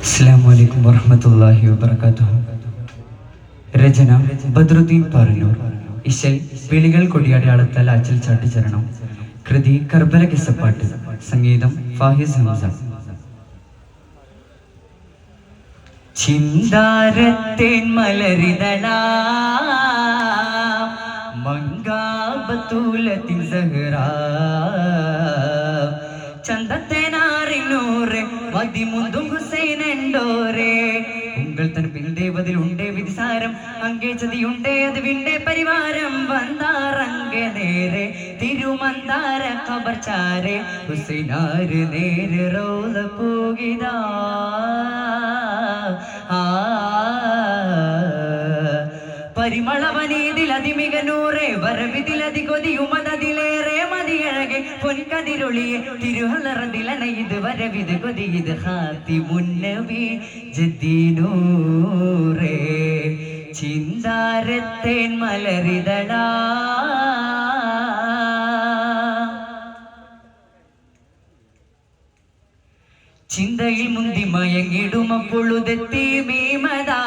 അസ്സലാമു വറഹ്മത്തുള്ളാഹി വബറകാതുഹു. രചന ബദ്രുദ്ദീൻ പാറന്നൂർ. ഇശൽ വിളികൾ കൊടിയടയാളത്താൽ അച്ചൽ ചാട്ടിച്ചരണം. കൃതി കർബല കിസ്സപ്പാട്ട്. സംഗീതം ഫാഹിസ് ഹംസ. ചിന്താരത്തേൻ മലരിതളാ മങ്കാബത്തൂലത്തിൻ സഹറാ ചന്തത്തേനാറിനൂറ് മതിമുന്തും ഹുസൈനുണ്ടോരേ ഉങ്കൾ തൻ പിന്തേവതിൽ ഉണ്ടേ വിധിസാരം അങ്കേ ചതിയുണ്ടേ അത് വിണ്ടേ പരിവാരം വന്താറങ്കെ നേരെ തിരുമന്താര കബർച്ചാരെ ഹുസൈനാര് നേരെ റോള പോകിതാ പരിമളവനീതിലതിമിക നൂറെ വരവിതിലതി കൊതിയുമതിലേറെ മതിയഴകെ പൊൻകതിരൊളിയെ തിരുഹലറതിലന ഇത് വരവിത് കൊതിയത് ഹാത്തി മുന്നവി ജദ്ദീനൂറേ ചിന്താരത്തേൻ മലരിതളാ ചിന്തയിൽ മുന്തി മയങ്ങിടുമപ്പൊഴുതെത്തി മീമതാ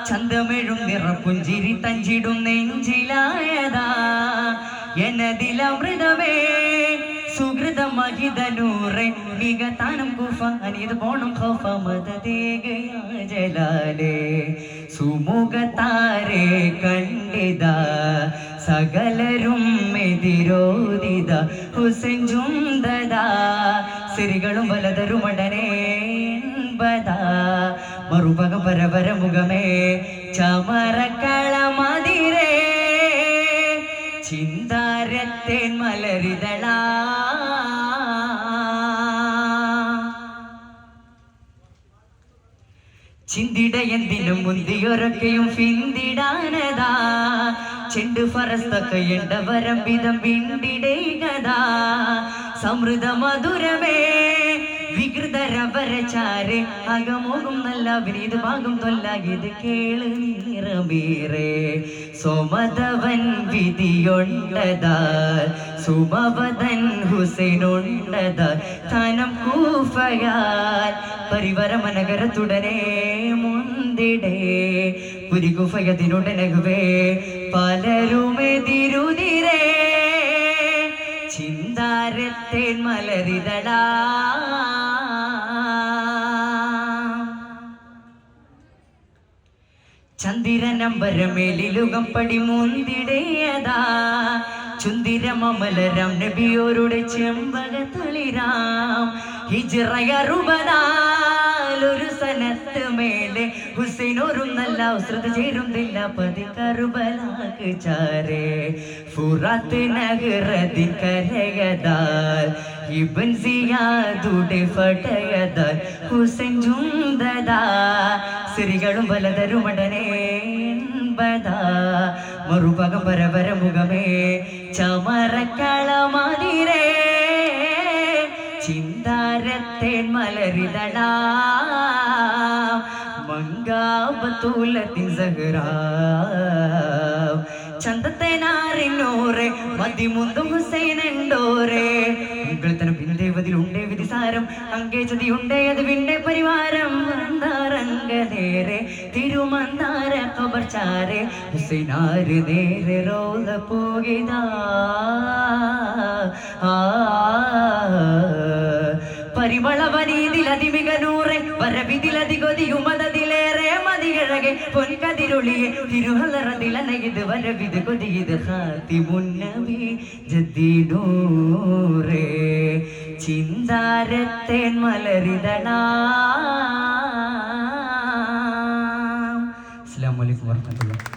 ചന്തമെഴും നിറപ്പുഞ്ചിരി തഞ്ചിടും നെഞ്ചിലായതാ എന്നതിലമൃതമേ സുഹൃതമഹിതനൂറെ മികതാനം കുഫ അനിത് പോണം ഖൗഫ മദദേഗയാ ജലാലേ സുമുഖതാരെ കണ്ടിത സകലരും എതിരോദിത ഹുസൈൻ ജുംദദ സിരികളും വലതരുമടനേ മറുപകം പരപര മുഖമേ ചമരക്കളമതിരേ ചിന്താരത്തേൻ മലരിതളാ ചിന്തിട എന്തിനും മുന്തിയൊരൊക്കെയും ഫിന്തിടാനതാ ചെണ്ട് ഫറസ്തൊക്കെ എണ്ട വരംവിധം വിണ്ടിടേകതാ സമൃദ്ധ മധുരമേ വികൃതരവരച്ചാരെ അകമോകും നല്ല വിനീത് ഭാഗം തൊല്ലാകിത് കേള് നിറമീറേ സോമതവൻ വിധിയൊണ്ടതാ സുമവതൻ ഹുസൈനുണ്ടതാ തനം കൂഫയാൽ പരിവരമനഗരത്തുടനെ മുന്തിടേ പുരികുഫയതിനുടനകുവേ പലരുമെതിരുതിരേ ചിന്താരത്തേൻ മലരിതളാ ചന്ദിരനമ്പരമേലിലുകം പടി മുന്തിടേയതാ ചുന്തിരമമലരാം നബിയോരുടെ ചെമ്പക തളിരാം ഹിജ്റയറുബനാലൊരു സനത്ത് മേലെ ഹുസൈനോരും നല്ല ഉസ്രത ചേരുന്നില്ല പതി കറുബലാക്ക് ചാരേ ഫുറാത്ത് നഗരതിൻ കരയതാൽ ഇബ്ൻ സിയാദുടെ ഫടയതാൽ ഹുസൈൻ ജുംദദാ സിരികളും വലതരുമടനേ മറുപകം പരപര മുഖമേ ചമരക്കളമതിരേ ചിന്താരത്തേൻ മലരിതളാ മങ്കാബത്തൂലത്തിൻ സഹറാ ചന്തത്തേനാറിനൂറെ മതിമുന്തും ഹുസൈനുണ്ടോരേ ഉങ്കൾ തന പിന്തേവതിൽ ഉണ്ടേ വിധിസാരം അങ്കേ ചതിയുണ്ടേ അത് വിണ്ടേ പരിവാരം വന്താറങ്ക നേരെ തിരുമന്താര കബർച്ചാരെ ഹുസൈനാര് നേരെ റോള പോകിതാ പരിമളവനീതിലതിമിക നൂറെ വരവിതിലതി കൊതിയുമതിലേറെ മതിയഴകെ പൊൻകതിരൊളിയെ തിരുഹലറതിലന ഇത് വരവിത് കൊതിയത് ഹാത്തി മുന്നവി ജദ്ദീനൂറേ ചിന്താരത്തേൻ മലരിതളാ